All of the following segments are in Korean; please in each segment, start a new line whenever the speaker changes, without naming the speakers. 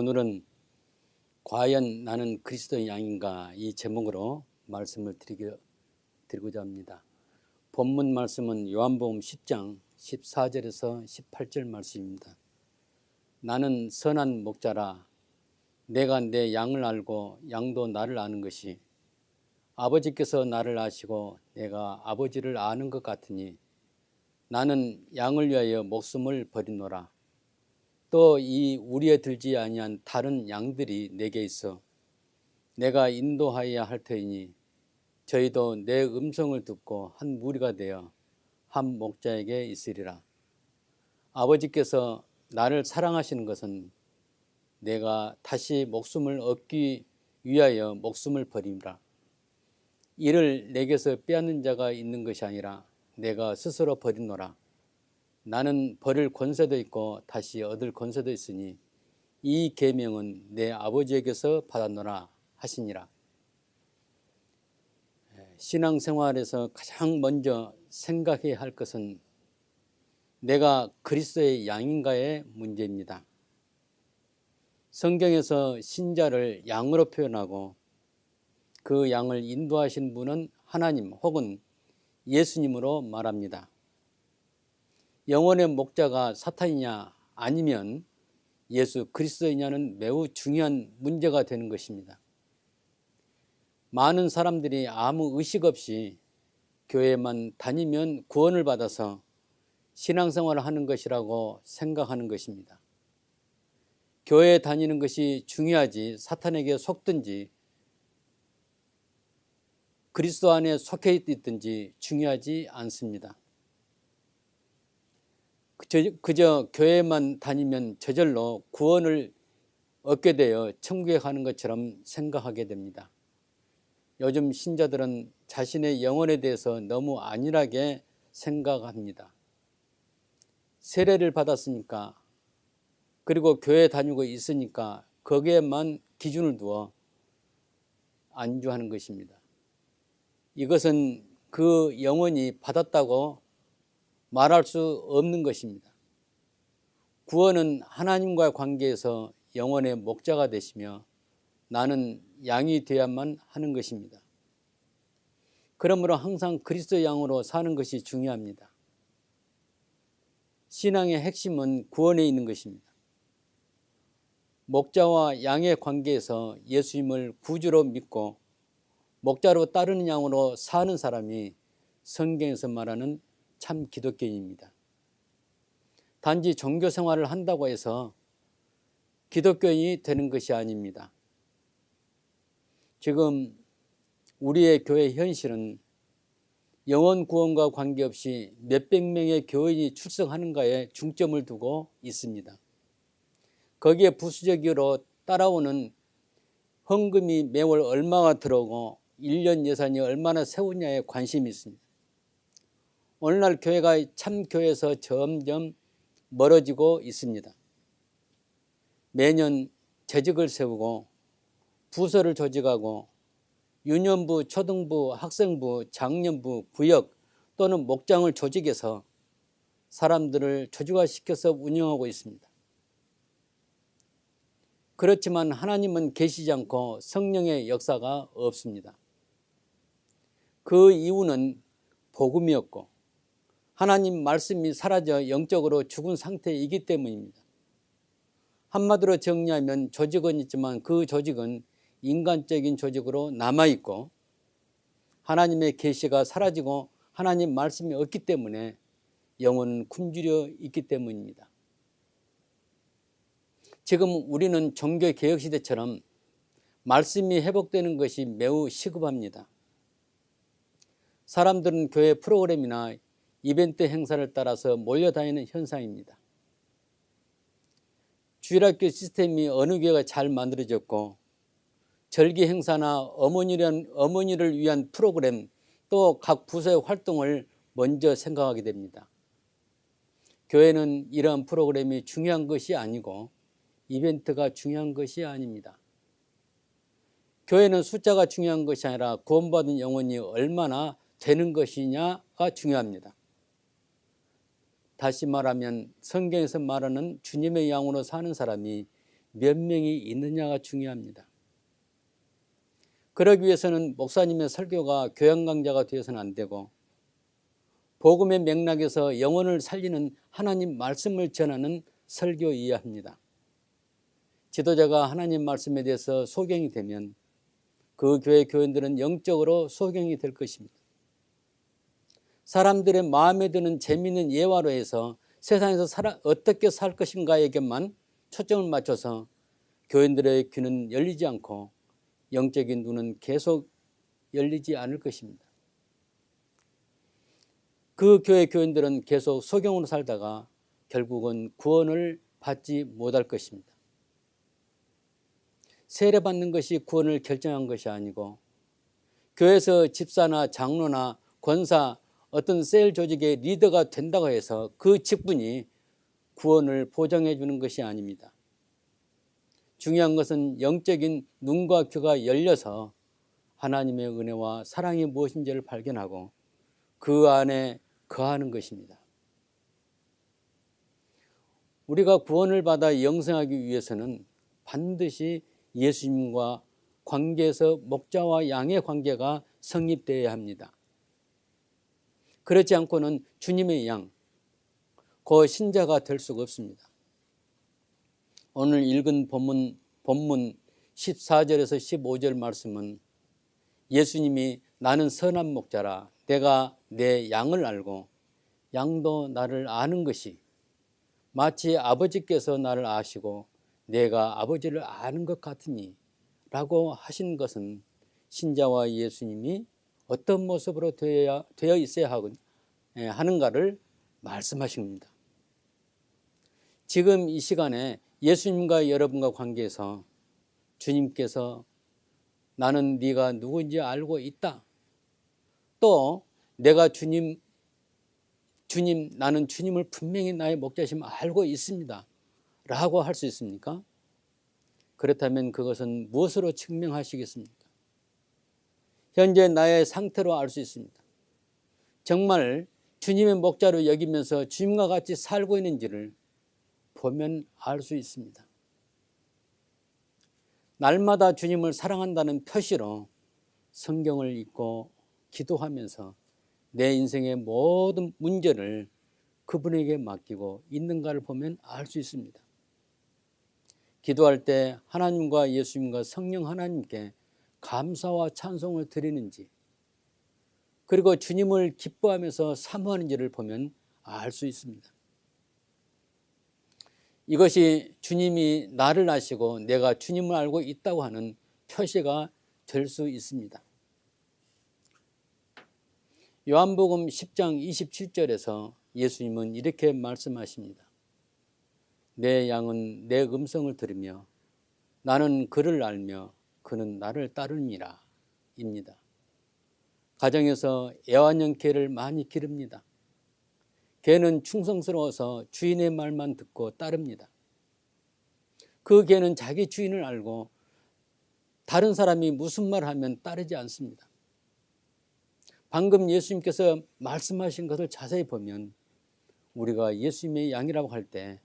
오늘은 과연 나는 그리스도의 양인가 이 제목으로 말씀을 드리고자 합니다. 본문 말씀은 요한복음 10장 14절에서 18절 말씀입니다. 나는 선한 목자라 내가 내 양을 알고 양도 나를 아는 것이 아버지께서 나를 아시고 내가 아버지를 아는 것 같으니 나는 양을 위하여 목숨을 버리노라. 또 이 우리에 들지 아니한 다른 양들이 내게 있어 내가 인도하여야 할 터이니 저희도 내 음성을 듣고 한 무리가 되어 한 목자에게 있으리라. 아버지께서 나를 사랑하시는 것은 내가 다시 목숨을 얻기 위하여 목숨을 버림이라. 이를 내게서 빼앗는 자가 있는 것이 아니라 내가 스스로 버리노라. 나는 버릴 권세도 있고 다시 얻을 권세도 있으니 이 계명은 내 아버지에게서 받았노라 하시니라. 신앙생활에서 가장 먼저 생각해야 할 것은 내가 그리스도의 양인가의 문제입니다. 성경에서 신자를 양으로 표현하고 그 양을 인도하신 분은 하나님 혹은 예수님으로 말합니다. 영혼의 목자가 사탄이냐 아니면 예수 그리스도이냐는 매우 중요한 문제가 되는 것입니다. 많은 사람들이 아무 의식 없이 교회만 다니면 구원을 받아서 신앙생활을 하는 것이라고 생각하는 것입니다. 교회에 다니는 것이 중요하지 사탄에게 속든지 그리스도 안에 속해 있든지 중요하지 않습니다. 그저 교회만 다니면 저절로 구원을 얻게 되어 천국에 가는 것처럼 생각하게 됩니다. 요즘 신자들은 자신의 영혼에 대해서 너무 안일하게 생각합니다. 세례를 받았으니까 그리고 교회 다니고 있으니까 거기에만 기준을 두어 안주하는 것입니다. 이것은 그 영혼이 받았다고 말할 수 없는 것입니다. 구원은 하나님과의 관계에서 영혼의 목자가 되시며 나는 양이 되어야만 하는 것입니다. 그러므로 항상 그리스도의 양으로 사는 것이 중요합니다. 신앙의 핵심은 구원에 있는 것입니다. 목자와 양의 관계에서 예수님을 구주로 믿고 목자로 따르는 양으로 사는 사람이 성경에서 말하는 참 기독교인입니다. 단지 종교 생활을 한다고 해서 기독교인이 되는 것이 아닙니다. 지금 우리의 교회 현실은 영혼 구원과 관계없이 몇백 명의 교인이 출석하는가에 중점을 두고 있습니다. 거기에 부수적으로 따라오는 헌금이 매월 얼마가 들어오고 1년 예산이 얼마나 세우냐에 관심이 있습니다. 오늘날 교회가 참 교회에서 점점 멀어지고 있습니다. 매년 재직을 세우고 부서를 조직하고 유년부, 초등부, 학생부, 장년부, 구역 또는 목장을 조직해서 사람들을 조직화시켜서 운영하고 있습니다. 그렇지만 하나님은 계시지 않고 성령의 역사가 없습니다. 그 이유는 복음이었고 하나님 말씀이 사라져 영적으로 죽은 상태이기 때문입니다. 한마디로 정리하면 조직은 있지만 그 조직은 인간적인 조직으로 남아있고 하나님의 계시가 사라지고 하나님 말씀이 없기 때문에 영혼은 굶주려 있기 때문입니다. 지금 우리는 종교개혁시대처럼 말씀이 회복되는 것이 매우 시급합니다. 사람들은 교회 프로그램이나 이벤트 행사를 따라서 몰려다니는 현상입니다. 주일학교 시스템이 어느 교회가 잘 만들어졌고 절기 행사나 어머니를 위한 프로그램 또 각 부서의 활동을 먼저 생각하게 됩니다. 교회는 이러한 프로그램이 중요한 것이 아니고 이벤트가 중요한 것이 아닙니다. 교회는 숫자가 중요한 것이 아니라 구원받은 영혼이 얼마나 되는 것이냐가 중요합니다. 다시 말하면 성경에서 말하는 주님의 양으로 사는 사람이 몇 명이 있느냐가 중요합니다. 그러기 위해서는 목사님의 설교가 교양 강좌가 되어서는 안 되고 복음의 맥락에서 영혼을 살리는 하나님 말씀을 전하는 설교이어야 합니다. 지도자가 하나님 말씀에 대해서 소경이 되면 그 교회 교인들은 영적으로 소경이 될 것입니다. 사람들의 마음에 드는 재미있는 예화로 해서 세상에서 어떻게 살 것인가에게만 초점을 맞춰서 교인들의 귀는 열리지 않고 영적인 눈은 계속 열리지 않을 것입니다. 그 교회 교인들은 계속 소경으로 살다가 결국은 구원을 받지 못할 것입니다. 세례받는 것이 구원을 결정한 것이 아니고 교회에서 집사나 장로나 권사 어떤 셀 조직의 리더가 된다고 해서 그 직분이 구원을 보장해 주는 것이 아닙니다. 중요한 것은 영적인 눈과 귀가 열려서 하나님의 은혜와 사랑이 무엇인지를 발견하고 그 안에 거하는 것입니다. 우리가 구원을 받아 영생하기 위해서는 반드시 예수님과 관계에서 목자와 양의 관계가 성립되어야 합니다. 그렇지 않고는 주님의 양, 그 신자가 될 수가 없습니다. 오늘 읽은 본문 14절에서 15절 말씀은 예수님이 나는 선한 목자라 내가 내 양을 알고 양도 나를 아는 것이 마치 아버지께서 나를 아시고 내가 아버지를 아는 것 같으니 라고 하신 것은 신자와 예수님이 어떤 모습으로 되어 있어야 하는가를 말씀하신 겁니다. 지금 이 시간에 예수님과 여러분과 관계에서 주님께서 나는 네가 누구인지 알고 있다. 또 내가 주님 나는 주님을 분명히 나의 목자심을 알고 있습니다. 라고 할 수 있습니까? 그렇다면 그것은 무엇으로 증명하시겠습니까? 현재 나의 상태로 알 수 있습니다. 정말 주님의 목자로 여기면서 주님과 같이 살고 있는지를 보면 알 수 있습니다. 날마다 주님을 사랑한다는 표시로 성경을 읽고 기도하면서 내 인생의 모든 문제를 그분에게 맡기고 있는가를 보면 알 수 있습니다. 기도할 때 하나님과 예수님과 성령 하나님께 감사와 찬송을 드리는지 그리고 주님을 기뻐하면서 사모하는지를 보면 알 수 있습니다. 이것이 주님이 나를 아시고 내가 주님을 알고 있다고 하는 표시가 될 수 있습니다. 요한복음 10장 27절에서 예수님은 이렇게 말씀하십니다. 내 양은 내 음성을 들으며 나는 그를 알며 그는 나를 따르니라 입니다. 가정에서 애완형 개를 많이 기릅니다. 개는 충성스러워서 주인의 말만 듣고 따릅니다. 그 개는 자기 주인을 알고 다른 사람이 무슨 말을 하면 따르지 않습니다. 방금 예수님께서 말씀하신 것을 자세히 보면 우리가 예수님의 양이라고 할 때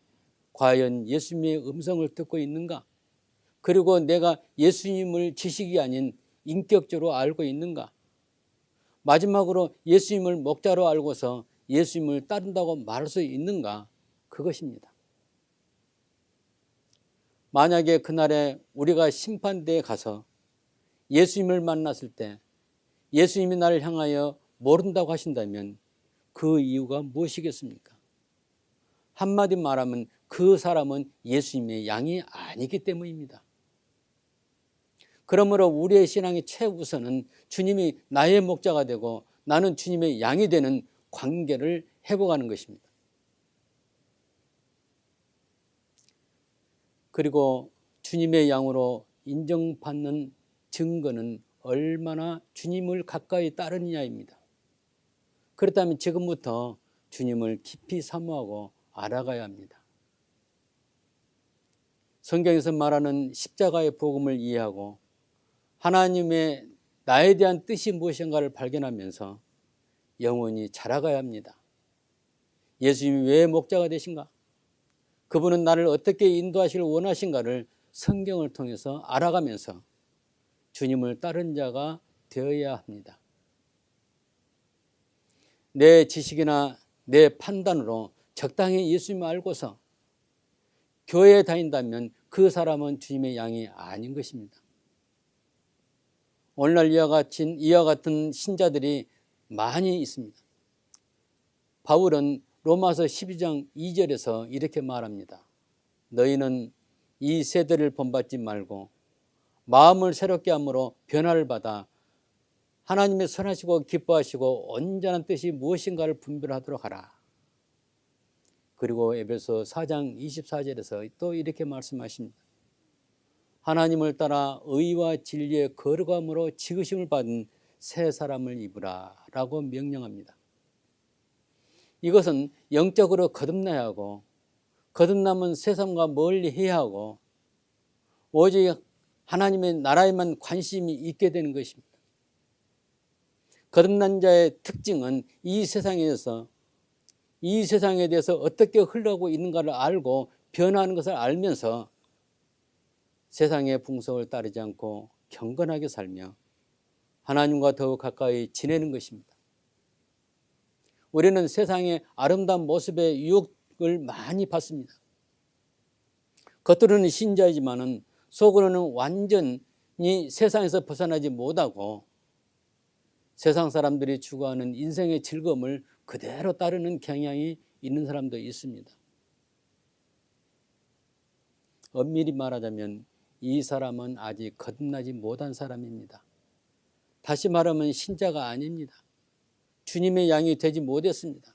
과연 예수님의 음성을 듣고 있는가? 그리고 내가 예수님을 지식이 아닌 인격적으로 알고 있는가? 마지막으로 예수님을 목자로 알고서 예수님을 따른다고 말할 수 있는가? 그것입니다. 만약에 그날에 우리가 심판대에 가서 예수님을 만났을 때 예수님이 나를 향하여 모른다고 하신다면 그 이유가 무엇이겠습니까? 한마디 말하면 그 사람은 예수님의 양이 아니기 때문입니다. 그러므로 우리의 신앙의 최우선은 주님이 나의 목자가 되고 나는 주님의 양이 되는 관계를 회복하는 것입니다. 그리고 주님의 양으로 인정받는 증거는 얼마나 주님을 가까이 따르느냐입니다. 그렇다면 지금부터 주님을 깊이 사모하고 알아가야 합니다. 성경에서 말하는 십자가의 복음을 이해하고 하나님의 나에 대한 뜻이 무엇인가를 발견하면서 영원히 자라가야 합니다. 예수님이 왜 목자가 되신가? 그분은 나를 어떻게 인도하시길 원하신가를 성경을 통해서 알아가면서 주님을 따른 자가 되어야 합니다. 내 지식이나 내 판단으로 적당히 예수님을 알고서 교회에 다닌다면 그 사람은 주님의 양이 아닌 것입니다. 오늘날 이와 같은 신자들이 많이 있습니다. 바울은 로마서 12장 2절에서 이렇게 말합니다. 너희는 이 세대를 본받지 말고 마음을 새롭게 함으로 변화를 받아 하나님의 선하시고 기뻐하시고 온전한 뜻이 무엇인가를 분별하도록 하라. 그리고 에베소 4장 24절에서 또 이렇게 말씀하십니다. 하나님을 따라 의와 진리의 거룩함으로 지으심을 받은 새 사람을 입으라 라고 명령합니다. 이것은 영적으로 거듭나야 하고 거듭남은 세상과 멀리 해야 하고 오직 하나님의 나라에만 관심이 있게 되는 것입니다. 거듭난 자의 특징은 이 세상에 대해서 어떻게 흘러가고 있는가를 알고 변화하는 것을 알면서 세상의 풍속을 따르지 않고 경건하게 살며 하나님과 더욱 가까이 지내는 것입니다. 우리는 세상의 아름다운 모습의 유혹을 많이 받습니다. 겉으로는 신자이지만은 속으로는 완전히 세상에서 벗어나지 못하고 세상 사람들이 추구하는 인생의 즐거움을 그대로 따르는 경향이 있는 사람도 있습니다. 엄밀히 말하자면 이 사람은 아직 거듭나지 못한 사람입니다. 다시 말하면 신자가 아닙니다. 주님의 양이 되지 못했습니다.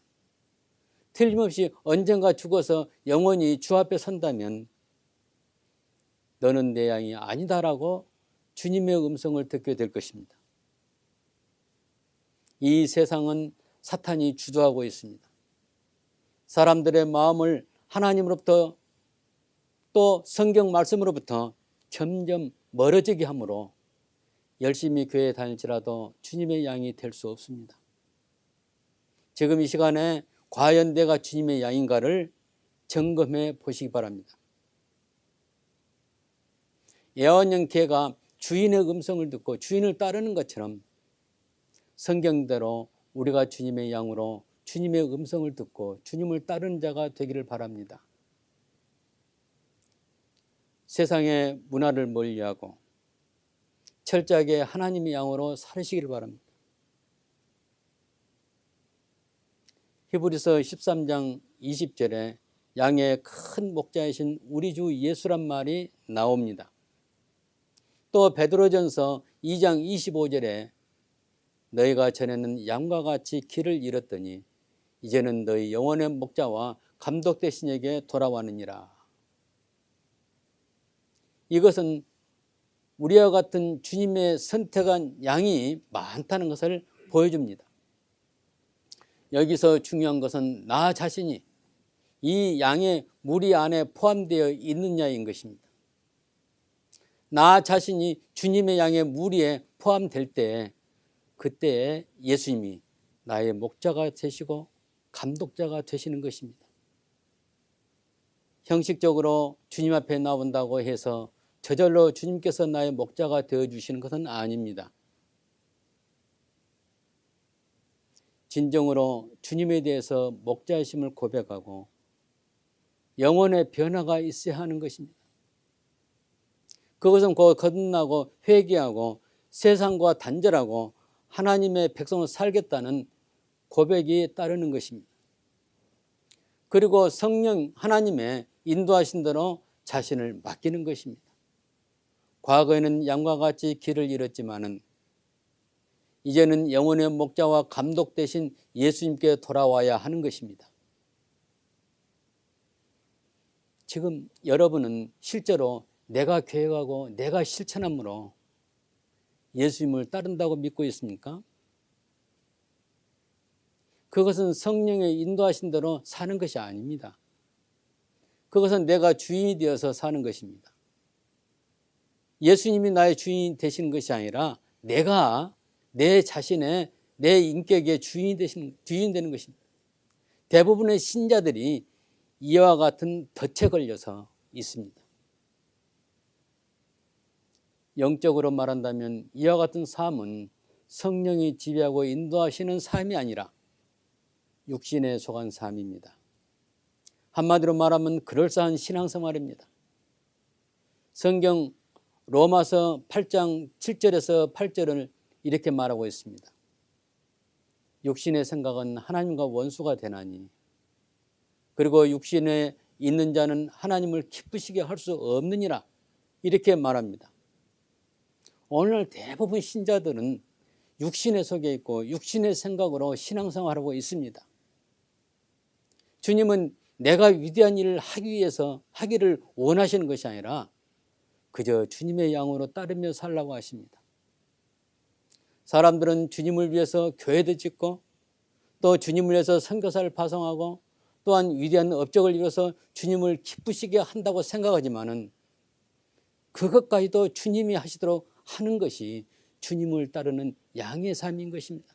틀림없이 언젠가 죽어서 영원히 주 앞에 선다면 너는 내 양이 아니다라고 주님의 음성을 듣게 될 것입니다. 이 세상은 사탄이 주도하고 있습니다. 사람들의 마음을 하나님으로부터 또 성경 말씀으로부터 점점 멀어지게 하므로 열심히 교회에 다닐지라도 주님의 양이 될 수 없습니다. 지금 이 시간에 과연 내가 주님의 양인가를 점검해 보시기 바랍니다. 애완형 개가 주인의 음성을 듣고 주인을 따르는 것처럼 성경대로 우리가 주님의 양으로 주님의 음성을 듣고 주님을 따르는 자가 되기를 바랍니다. 세상의 문화를 멀리하고 철저하게 하나님의 양으로 살으시기를 바랍니다. 히브리서 13장 20절에 양의 큰 목자이신 우리 주 예수란 말이 나옵니다. 또 베드로전서 2장 25절에 너희가 전에는 양과 같이 길을 잃었더니 이제는 너희 영혼의 목자와 감독 되신 에게 돌아왔느니라. 이것은 우리와 같은 주님의 선택한 양이 많다는 것을 보여줍니다. 여기서 중요한 것은 나 자신이 이 양의 무리 안에 포함되어 있느냐인 것입니다. 나 자신이 주님의 양의 무리에 포함될 때 그때 예수님이 나의 목자가 되시고 감독자가 되시는 것입니다. 형식적으로 주님 앞에 나온다고 해서 저절로 주님께서 나의 목자가 되어주시는 것은 아닙니다. 진정으로 주님에 대해서 목자이심을 고백하고 영혼의 변화가 있어야 하는 것입니다. 그것은 곧 거듭나고 회개하고 세상과 단절하고 하나님의 백성으로 살겠다는 고백이 따르는 것입니다. 그리고 성령 하나님의 인도하신 대로 자신을 맡기는 것입니다. 과거에는 양과 같이 길을 잃었지만은 이제는 영혼의 목자와 감독 되신 예수님께 돌아와야 하는 것입니다. 지금 여러분은 실제로 내가 계획하고 내가 실천함으로 예수님을 따른다고 믿고 있습니까? 그것은 성령의 인도하신 대로 사는 것이 아닙니다. 그것은 내가 주인이 되어서 사는 것입니다. 예수님이 나의 주인이 되시는 것이 아니라 내가 내 자신의 내 인격의 주인 되는 것입니다. 대부분의 신자들이 이와 같은 덫에 걸려서 있습니다. 영적으로 말한다면 이와 같은 삶은 성령이 지배하고 인도하시는 삶이 아니라 육신에 속한 삶입니다. 한마디로 말하면 그럴싸한 신앙생활입니다. 성경 로마서 8장 7절에서 8절을 이렇게 말하고 있습니다. 육신의 생각은 하나님과 원수가 되나니 그리고 육신에 있는 자는 하나님을 기쁘시게 할 수 없느니라 이렇게 말합니다. 오늘날 대부분 신자들은 육신에 속해 있고 육신의 생각으로 신앙생활하고 있습니다. 주님은 내가 위대한 일을 하기 위해서 하기를 원하시는 것이 아니라 그저 주님의 양으로 따르며 살라고 하십니다. 사람들은 주님을 위해서 교회도 짓고 또 주님을 위해서 선교사를 파송하고 또한 위대한 업적을 이뤄서 주님을 기쁘시게 한다고 생각하지만은 그것까지도 주님이 하시도록 하는 것이 주님을 따르는 양의 삶인 것입니다.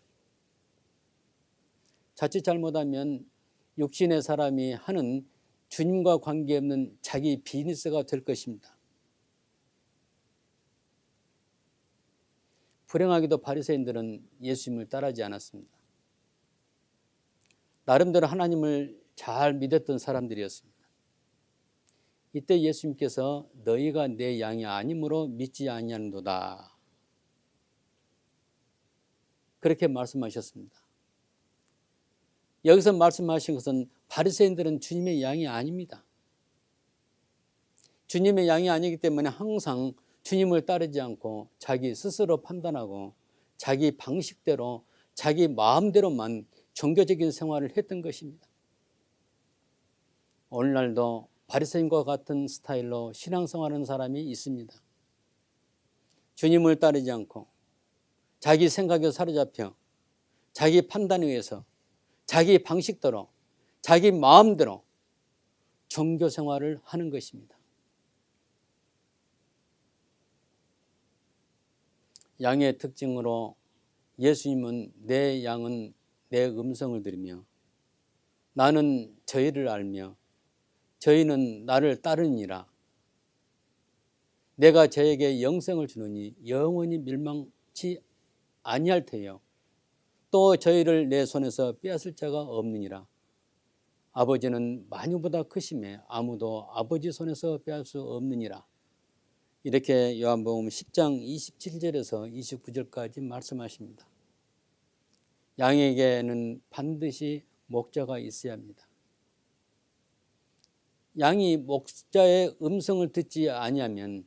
자칫 잘못하면 육신의 사람이 하는 주님과 관계없는 자기 비즈니스가 될 것입니다. 불행하게도 바리새인들은 예수님을 따르지 않았습니다. 나름대로 하나님을 잘 믿었던 사람들이었습니다. 이때 예수님께서 너희가 내 양이 아니므로 믿지 아니하는도다 그렇게 말씀하셨습니다. 여기서 말씀하신 것은 바리새인들은 주님의 양이 아닙니다. 주님의 양이 아니기 때문에 항상 주님을 따르지 않고 자기 스스로 판단하고 자기 방식대로 자기 마음대로만 종교적인 생활을 했던 것입니다. 오늘날도 바리새인과 같은 스타일로 신앙생활하는 사람이 있습니다. 주님을 따르지 않고 자기 생각에 사로잡혀 자기 판단에 의해서 자기 방식대로 자기 마음대로 종교생활을 하는 것입니다. 양의 특징으로 예수님은 내 양은 내 음성을 들으며 나는 저희를 알며 저희는 나를 따르니라. 내가 저에게 영생을 주느니 영원히 멸망치 아니할 테요. 또 저희를 내 손에서 빼앗을 자가 없느니라. 아버지는 만유보다 크심에 아무도 아버지 손에서 빼앗을 수 없느니라. 이렇게 요한복음 10장 27절에서 29절까지 말씀하십니다. 양에게는 반드시 목자가 있어야 합니다. 양이 목자의 음성을 듣지 아니하면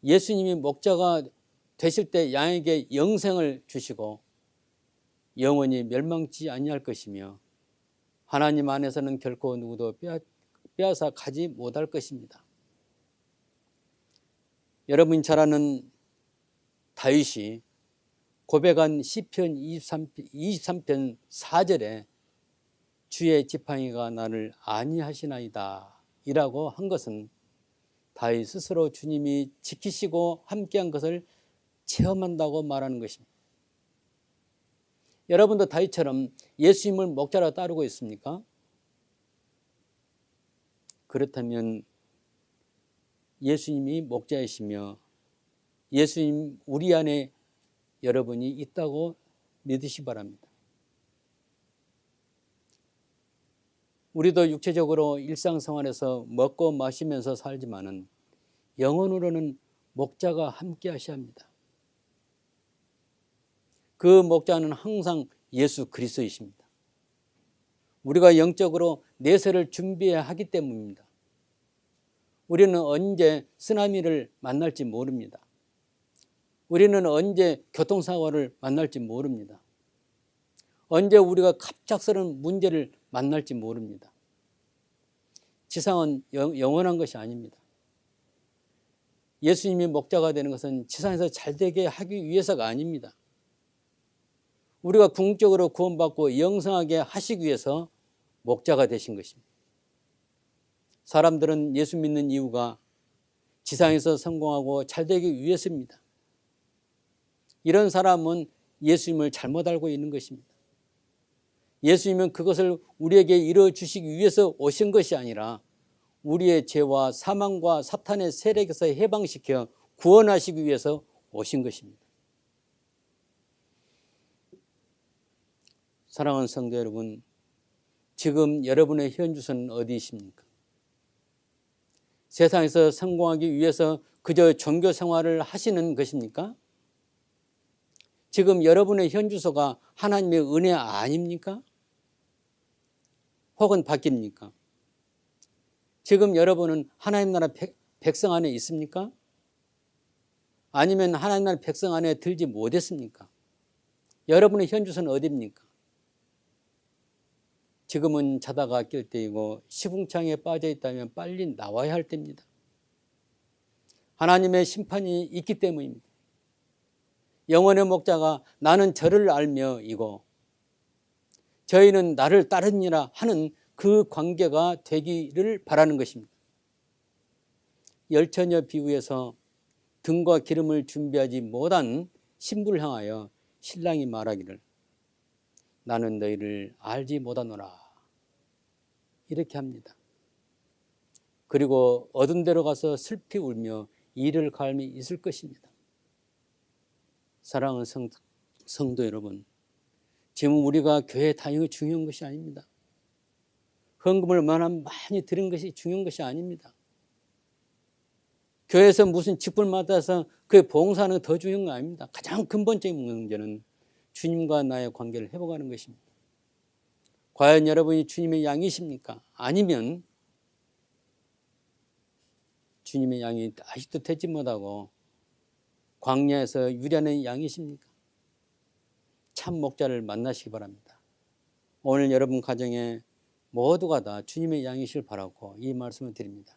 예수님이 목자가 되실 때 양에게 영생을 주시고 영원히 멸망치 아니할 것이며 하나님 안에서는 결코 누구도 빼앗아 가지 못할 것입니다. 여러분이 잘 아는 다윗이 고백한 시편 23편 4절에 주의 지팡이가 나를 안위하시나이다 이라고 한 것은 다윗 스스로 주님이 지키시고 함께한 것을 체험한다고 말하는 것입니다. 여러분도 다윗처럼 예수님을 목자로 따르고 있습니까? 그렇다면 예수님이 목자이시며 예수님 우리 안에 여러분이 있다고 믿으시 바랍니다. 우리도 육체적으로 일상생활에서 먹고 마시면서 살지만은 영혼으로는 목자가 함께 하셔야 합니다. 그 목자는 항상 예수 그리스도이십니다. 우리가 영적으로 내세를 준비해야 하기 때문입니다. 우리는 언제 쓰나미를 만날지 모릅니다. 우리는 언제 교통사고를 만날지 모릅니다. 언제 우리가 갑작스러운 문제를 만날지 모릅니다. 지상은 영원한 것이 아닙니다. 예수님이 목자가 되는 것은 지상에서 잘되게 하기 위해서가 아닙니다. 우리가 궁극적으로 구원받고 영생하게 하시기 위해서 목자가 되신 것입니다. 사람들은 예수 믿는 이유가 지상에서 성공하고 잘되기 위해서입니다. 이런 사람은 예수님을 잘못 알고 있는 것입니다. 예수님은 그것을 우리에게 이루어주시기 위해서 오신 것이 아니라 우리의 죄와 사망과 사탄의 세력에서 해방시켜 구원하시기 위해서 오신 것입니다. 사랑하는 성도 여러분, 지금 여러분의 현주소는 어디이십니까? 세상에서 성공하기 위해서 그저 종교 생활을 하시는 것입니까? 지금 여러분의 현주소가 하나님의 은혜 아닙니까? 혹은 바뀝니까? 지금 여러분은 하나님 나라 백성 안에 있습니까? 아니면 하나님 나라 백성 안에 들지 못했습니까? 여러분의 현주소는 어디입니까? 지금은 자다가 깰 때이고 시궁창에 빠져 있다면 빨리 나와야 할 때입니다. 하나님의 심판이 있기 때문입니다. 영혼의 목자가 나는 저를 알며 이고 저희는 나를 따르니라 하는 그 관계가 되기를 바라는 것입니다. 열처녀 비유에서 등과 기름을 준비하지 못한 신부를 향하여 신랑이 말하기를 나는 너희를 알지 못하노라 이렇게 합니다. 그리고 얻은 데로 가서 슬피 울며 이를 갈미 있을 것입니다. 사랑하는 성도 여러분, 지금 우리가 교회 다니는 것이 중요한 것이 아닙니다. 헌금을 많이 드린 것이 중요한 것이 아닙니다. 교회에서 무슨 직분을 맡아서 그의 봉사는 더 중요한 거 아닙니다. 가장 근본적인 문제는 주님과 나의 관계를 회복하는 것입니다. 과연 여러분이 주님의 양이십니까? 아니면 주님의 양이 아직도 되지 못하고 광야에서 유리하는 양이십니까? 참 목자를 만나시기 바랍니다. 오늘 여러분 가정에 모두가 다 주님의 양이시길 바라고 이 말씀을 드립니다.